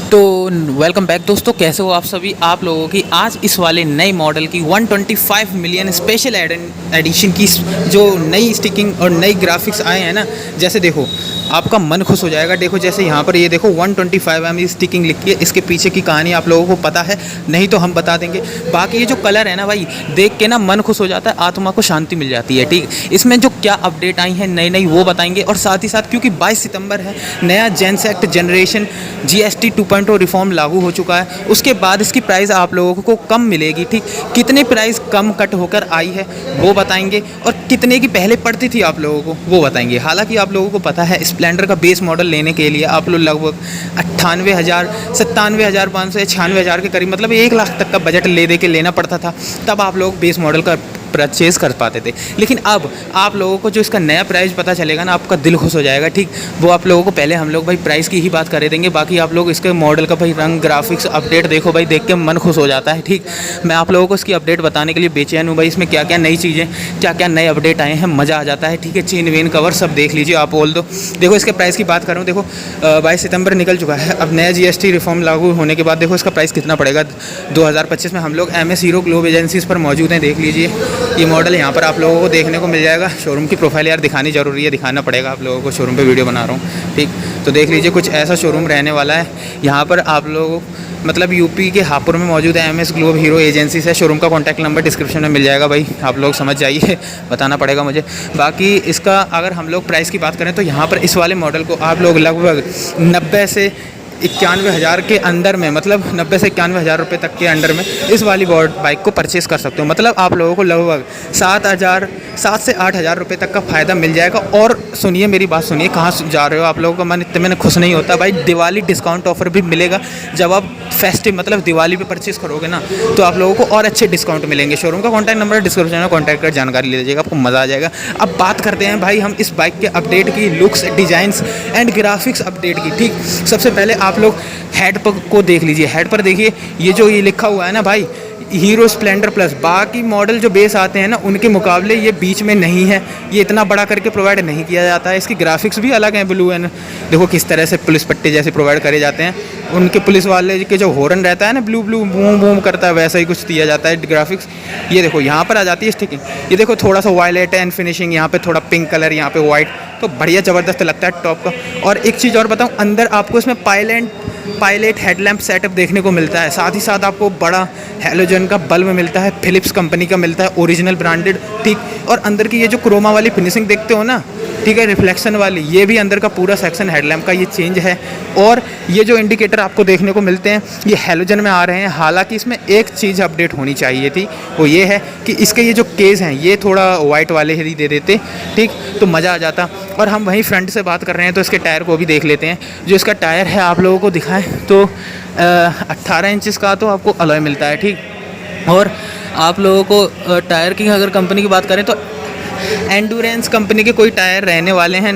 तो welcome back दोस्तों, कैसे हो आप सभी। आप लोगों की आज इस वाले नए मॉडल की 125 मिलियन स्पेशल एडिशन की जो नई स्टिकिंग और नई ग्राफिक्स आए हैं ना, जैसे देखो आपका मन खुश हो जाएगा। देखो जैसे यहाँ पर ये देखो 125 स्टिकिंग लिखी है, इसके पीछे की कहानी आप लोगों को पता है, नहीं तो हम बता देंगे। बाकी ये जो कलर है ना भाई, देख के ना मन खुश हो जाता है, आत्मा को शांति मिल जाती है। ठीक, इसमें जो क्या अपडेट आई है नई नई वो बताएंगे, और साथ ही साथ क्योंकि 22 सितंबर है, नया जेंसेक्ट जनरेशन GST 2.0 रिफॉर्म लागू हो चुका है, उसके बाद इसकी प्राइस आप लोगों को कम मिलेगी। ठीक, कितने प्राइस कम कट होकर आई है वो बताएंगे, और कितने की पहले पड़ती थी आप लोगों को वो बताएंगे। हालांकि आप लोगों को पता है स्प्लेंडर का बेस मॉडल लेने के लिए आप लोग लगभग 98,000, 97,500 या 96,000 के करीब, मतलब 1 लाख तक का बजट ले दे के लेना पड़ता था, तब आप लोग बेस मॉडल का परचेज़ कर पाते थे। लेकिन अब आप लोगों को जो इसका नया प्राइस पता चलेगा ना, आपका दिल खुश हो जाएगा। ठीक, वो आप लोगों को पहले हम लोग भाई प्राइस की ही बात कर देंगे, बाकी आप लोग इसके मॉडल का भाई रंग, ग्राफिक्स, अपडेट देखो भाई, देख के मन खुश हो जाता है। ठीक, मैं आप लोगों को इसकी अपडेट बताने के लिए बेचैन हूँ भाई, इसमें क्या क्या नई चीज़ें, क्या क्या नए अपडेट आए हैं, मज़ा आ जाता है। ठीक है, चेन वेन कवर सब देख लीजिए आप बोल दो। देखो इसके प्राइस की बात करूँ, देखो 22 सितंबर निकल चुका है, अब नया GST रिफॉर्म लागू होने के बाद देखो इसका प्राइस कितना पड़ेगा 2025 में। हम लोग MS हीरो ग्लोब एजेंसीज़ पर मौजूद हैं, देख लीजिए ये मॉडल यहाँ पर आप लोगों को देखने को मिल जाएगा। शोरूम की प्रोफाइल यार दिखानी ज़रूरी है, दिखाना पड़ेगा आप लोगों को, शोरूम पे वीडियो बना रहा हूँ। ठीक, तो देख लीजिए कुछ ऐसा शोरूम रहने वाला है। यहाँ पर आप लोगों मतलब यूपी के हापुड़ में मौजूद है MS ग्लोब हीरो एजेंसी है। शोरूम का कॉन्टैक्ट नंबर डिस्क्रिप्शन में मिल जाएगा भाई, आप लोग समझ जाइए, बताना पड़ेगा मुझे। बाकी इसका अगर हम लोग प्राइस की बात करें तो यहाँ पर इस वाले मॉडल को आप लोग लगभग 90 से 91,000 के अंदर में, मतलब 90 से 91,000 रुपये तक के अंडर में इस वाली बाइक को परचेज़ कर सकते हो। मतलब आप लोगों को लगभग 7 से 8,000 रुपये तक का फ़ायदा मिल जाएगा। और सुनिए मेरी बात सुनिए, कहाँ जा रहे हो आप लोगों का मन इतने में खुश नहीं होता भाई, दिवाली डिस्काउंट ऑफर भी मिलेगा। जब आप फेस्टिव मतलब दिवाली पे परचेज़ करोगे ना, तो आप लोगों को और अच्छे डिस्काउंट मिलेंगे। शोरूम का कॉन्टैक्ट नंबर डिस्क्रिप्शन में कॉन्टैक्ट कर जानकारी ले लीजिएगा, आपको मज़ा आ जाएगा। अब बात करते हैं भाई हम इस बाइक के अपडेट की, looks, designs and graphics update की। ठीक, सबसे पहले आप लोग हेड पर को देख लीजिए। हेड पर देखिए ये जो ये लिखा हुआ है ना भाई, हीरो स्प्लेंडर प्लस। बाकी मॉडल जो बेस आते हैं ना उनके मुकाबले ये बीच में नहीं है, ये इतना बड़ा करके प्रोवाइड नहीं किया जाता है। इसकी ग्राफिक्स भी अलग हैं, ब्लू एंड देखो किस तरह से पुलिस पट्टे जैसे प्रोवाइड करे जाते हैं। उनके पुलिस वाले के जो हॉर्न रहता है ना, ब्लू ब्लू बूम बूम करता है, वैसा ही कुछ दिया जाता है ग्राफिक्स। ये देखो यहाँ पर आ जाती है स्टिकिंग, ये देखो थोड़ा सा वायलेट एंड फिनिशिंग, यहाँ पे थोड़ा पिंक कलर, यहाँ पे वाइट, तो बढ़िया ज़बरदस्त लगता है टॉप का। और एक चीज़ और बताऊँ, अंदर आपको इसमें पायलट हेडलैम्प सेटअप देखने को मिलता है। साथ ही साथ आपको बड़ा हैलोजन का बल्ब मिलता है, फिलिप्स कंपनी का मिलता है, ओरिजिनल ब्रांडेड। ठीक, और अंदर की ये जो क्रोमा वाली फिनिशिंग देखते हो ना, ठीक है, रिफ्लेक्शन वाली, ये भी अंदर का पूरा सेक्शन हेडलैम्प का ये चेंज है। और ये जो इंडिकेटर आपको देखने को मिलते हैं ये हैलोजन में आ रहे हैं। हालांकि इसमें एक चीज़ अपडेट होनी चाहिए थी, वो ये है कि इसके ये जो केस हैं ये थोड़ा वाइट वाले ही दे देते, ठीक, तो मज़ा आ जाता। और हम वहीं फ्रंट से बात कर रहे हैं तो इसके टायर को भी देख लेते हैं। जो इसका टायर है आप लोगों को दिखाएं तो 18 इंचज़ का तो आपको अलॉय मिलता है। ठीक, और आप लोगों को टायर की अगर कंपनी की बात करें तो एंडूरेंस कंपनी के कोई टायर रहने वाले हैं,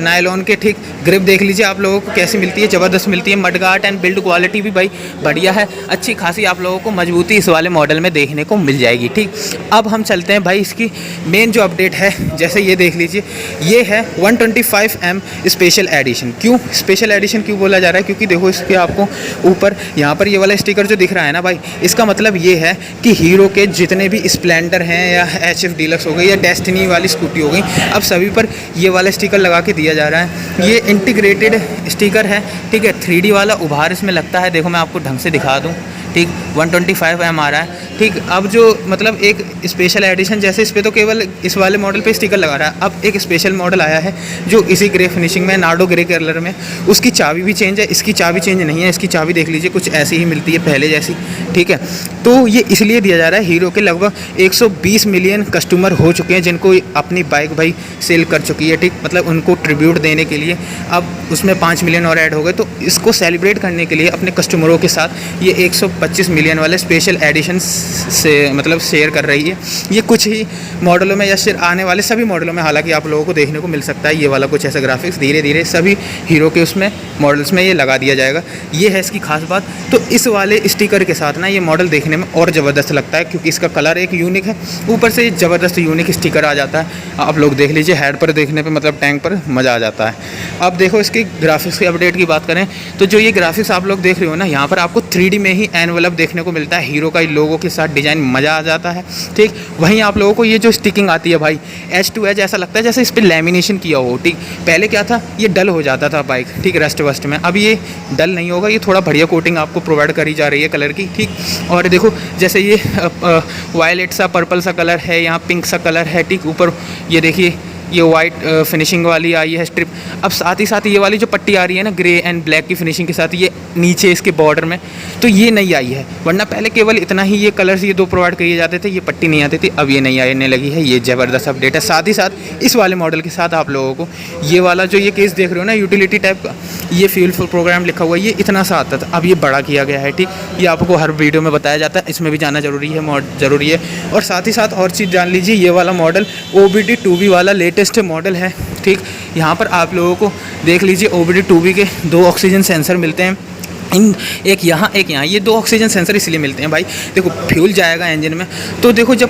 नायलॉन के। ठीक, ग्रिप देख लीजिए आप लोगों को कैसी मिलती है, ज़बरदस्त मिलती है। मडगार्ड एंड बिल्ड क्वालिटी भी भाई बढ़िया है, अच्छी खासी आप लोगों को मजबूती इस वाले मॉडल में देखने को मिल जाएगी। ठीक, अब हम चलते हैं भाई इसकी मेन जो अपडेट है, जैसे ये देख लीजिए, ये है 125M स्पेशल एडिशन। क्यों स्पेशल एडिशन क्यों बोला जा रहा है? क्योंकि देखो इसके आपको ऊपर यहाँ पर ये वाला स्टिकर जो दिख रहा है ना भाई, इसका मतलब ये है कि हीरो के जितने भी स्प्लेंडर हैं या HF डीलक्स हो गई या डेस्टिनी वाली स्कूटी हो गई, अब सभी पर ये वाला स्टिकर लगा के दिया जा रहा है। ये इंटीग्रेटेड स्टिकर है, ठीक है, 3D वाला उभार इसमें लगता है। देखो मैं आपको ढंग से दिखा दूँ, ठीक, 125M आ रहा है। ठीक, अब जो मतलब एक स्पेशल एडिशन, जैसे इस पर तो केवल इस वाले मॉडल पे स्टिकर लगा रहा है, अब एक स्पेशल मॉडल आया है जो इसी ग्रे फिनिशिंग में, नार्डो ग्रे कलर में, उसकी चाबी भी चेंज है, इसकी चाबी चेंज नहीं है। इसकी चाबी देख लीजिए कुछ ऐसी ही मिलती है पहले जैसी। ठीक है, तो ये इसलिए दिया जा रहा है, हीरो के लगभग 120 मिलियन कस्टमर हो चुके हैं जिनको अपनी बाइक भाई सेल कर चुकी है। ठीक, मतलब उनको ट्रिब्यूट देने के लिए अब उसमें 5 मिलियन और ऐड हो गए, तो इसको सेलिब्रेट करने के लिए अपने कस्टमरों के साथ ये 125 25 मिलियन वाले स्पेशल एडिशन से मतलब शेयर कर रही है। ये कुछ ही मॉडलों में या फिर आने वाले सभी मॉडलों में हालांकि आप लोगों को देखने को मिल सकता है ये वाला कुछ ऐसा ग्राफिक्स। धीरे धीरे सभी हीरो के उसमें मॉडल्स में ये लगा दिया जाएगा, ये है इसकी खास बात। तो इस वाले स्टिकर के साथ ना ये मॉडल देखने में और ज़बरदस्त लगता है क्योंकि इसका कलर एक यूनिक है, ऊपर से ज़बरदस्त यूनिक स्टिकर आ जाता है। आप लोग देख लीजिए, हेड पर देखने पे मतलब टैंक पर मज़ा आ जाता है। अब देखो इसकी ग्राफिक्स की अपडेट की बात करें तो जो ये ग्राफिक्स आप लोग देख रहे हो ना, यहाँ पर आपको 3D में ही एनवलप देखने को मिलता है, हीरो का लोगो के साथ डिज़ाइन मज़ा आ जाता है। ठीक, वहीं आप लोगों को ये जो स्टिकिंग आती है भाई एज टू एज ऐसा लगता है जैसे इस पर लैमिनेशन किया हो। ठीक, पहले क्या था ये डल हो जाता था बाइक, ठीक, रस्ट वस्ट में। अब ये डल नहीं होगा, ये थोड़ा बढ़िया कोटिंग आपको प्रोवाइड करी जा रही है कलर की। ठीक, और देखो जैसे ये वायलेट सा पर्पल सा कलर है, यहाँ पिंक सा कलर है। ठीक, ऊपर ये देखिए ये वाइट फिनिशिंग वाली आई है स्ट्रिप। अब साथ ही साथ ये वाली जो पट्टी आ रही है ना ग्रे एंड ब्लैक की फिनिशिंग के साथ, ये नीचे इसके बॉर्डर में, तो ये नई आई है। वरना पहले केवल इतना ही ये कलर्स ये दो प्रोवाइड किए जाते थे, ये पट्टी नहीं आती थी। अब ये नई आने लगी है, ये ज़बरदस्त अपडेट है। साथ ही साथ इस वाले मॉडल के साथ आप लोगों को ये वाला जो ये केस देख रहे हो ना यूटिलिटी टाइप का, ये फ्यूल प्रोग्राम लिखा हुआ है, ये इतना सा आता था, अब ये बड़ा किया गया है। ठीक, ये आपको हर वीडियो में बताया जाता है, इसमें भी जाना ज़रूरी है। और साथ ही साथ और चीज़ जान लीजिए, ये वाला मॉडल OBD 2B वाला लेटेस्ट मॉडल है। ठीक, यहाँ पर आप लोगों को देख लीजिए OBD 2B के 2 ऑक्सीजन सेंसर मिलते हैं, एक यहाँ ये 2 ऑक्सीजन सेंसर इसलिए मिलते हैं भाई, देखो फ्यूल जाएगा इंजन में तो देखो जब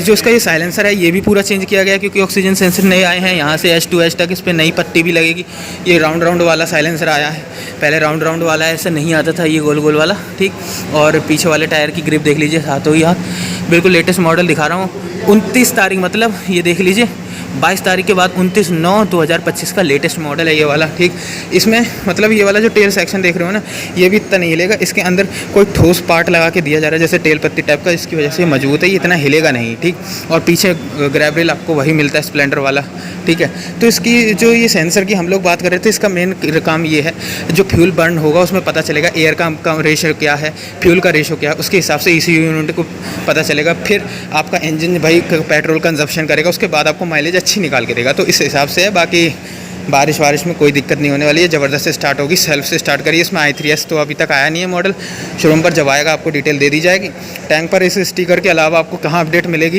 जो इसका ये साइलेंसर है ये भी पूरा चेंज किया गया क्योंकि ऑक्सीजन सेंसर नए आए हैं। यहाँ से H2H तक इस पर नई पट्टी भी लगेगी। ये राउंड वाला साइलेंसर आया है, पहले राउंड वाला ऐसा नहीं आता था, ये गोल वाला। ठीक, और पीछे वाले टायर की ग्रिप देख लीजिए, हाथों ही हाथ बिल्कुल लेटेस्ट मॉडल दिखा रहा हूँ। 29 तारीख मतलब ये देख लीजिए 22 तारीख के बाद 29/9/2025 का लेटेस्ट मॉडल है ये वाला। ठीक, इसमें मतलब ये वाला जो टेल सेक्शन देख रहे हो ना, ये भी इतना नहीं हिलेगा। इसके अंदर कोई ठोस पार्ट लगा के दिया जा रहा है जैसे टेल पत्ती टाइप का, इसकी वजह से मजबूत है, ये इतना हिलेगा नहीं। ठीक, और पीछे ग्रैब रेल आपको वही मिलता है स्प्लेंडर वाला। ठीक है, तो इसकी जो ये सेंसर की हम लोग बात कर रहे थे, इसका मेन काम ये है जो फ्यूल बर्न होगा उसमें पता चलेगा एयर का रेशो क्या है, फ्यूल का रेशो क्या है, उसके हिसाब से ECU यूनिट को पता चलेगा। फिर आपका इंजन भाई पेट्रोल कंजप्शन करेगा, उसके बाद आपको माइलेज अच्छी निकाल के देगा। तो इस हिसाब से है, बाकी बारिश में कोई दिक्कत नहीं होने वाली है, ज़बरदस्त स्टार्ट होगी। सेल्फ से स्टार्ट करिए। इसमें i3s तो अभी तक आया नहीं है मॉडल, शोरूम पर जब आएगा आपको डिटेल दे दी जाएगी। टैंक पर इस स्टिकर के अलावा आपको कहाँ अपडेट मिलेगी,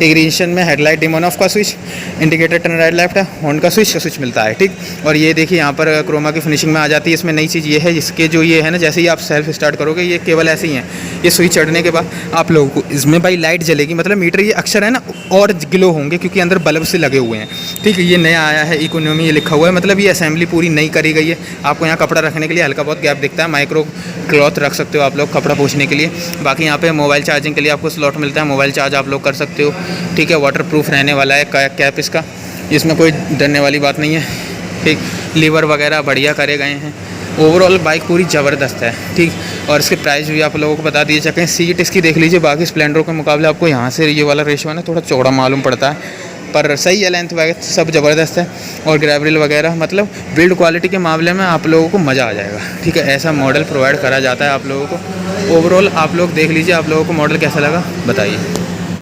इग्निशन में हेडलाइट डिम ऑन ऑफ का switch, indicator turn right left है, हॉर्न का स्विच मिलता है। ठीक, और ये देखिए यहाँ पर क्रोमा की फिनिशिंग में आ जाती है। इसमें नई चीज़ ये है, इसके जो ये है ना, जैसे ही आप सेल्फ स्टार्ट करोगे ये केवल ऐसे ही है, ये स्विच चढ़ने के बाद आप लोगों को इसमें भाई लाइट जलेगी, मतलब मीटर ये अक्षर है ना और ग्लो होंगे क्योंकि अंदर बल्ब से लगे हुए हैं। ठीक है, ये नया आया है, इकोनॉमी ये लिखा हुआ है, मतलब ये असेंबली पूरी नई करी गई है। आपको यहाँ कपड़ा रखने के लिए हल्का बहुत गैप दिखता है, माइक्रो क्लॉथ रख सकते हो आप लोग कपड़ा पोंछने के लिए। बाकी यहाँ पे मोबाइल चार्जिंग के लिए आपको स्लॉट मिलता है, मोबाइल चार्ज आप लोग कर सकते हो। ठीक है, वाटर प्रूफ रहने वाला है कैप इसका, इसमें कोई डरने वाली बात नहीं है। ठीक, लीवर वगैरह बढ़िया करे गए हैं। ओवरऑल बाइक पूरी ज़बरदस्त है। ठीक, और इसके प्राइस भी आप लोगों को बता दिए सकें। सीट इसकी देख लीजिए, बाकी स्प्लेंडर के मुकाबले आपको यहाँ से ये वाला रेशो है ना थोड़ा चौड़ा मालूम पड़ता है, पर सही है, लेंथ वगैरह सब ज़बरदस्त है। और ग्रैब रेल वगैरह मतलब बिल्ड क्वालिटी के मामले में आप लोगों को मज़ा आ जाएगा। ठीक है, ऐसा मॉडल प्रोवाइड करा जाता है आप लोगों को। ओवरऑल आप लोग देख लीजिए, आप लोगों को मॉडल कैसा लगा बताइए।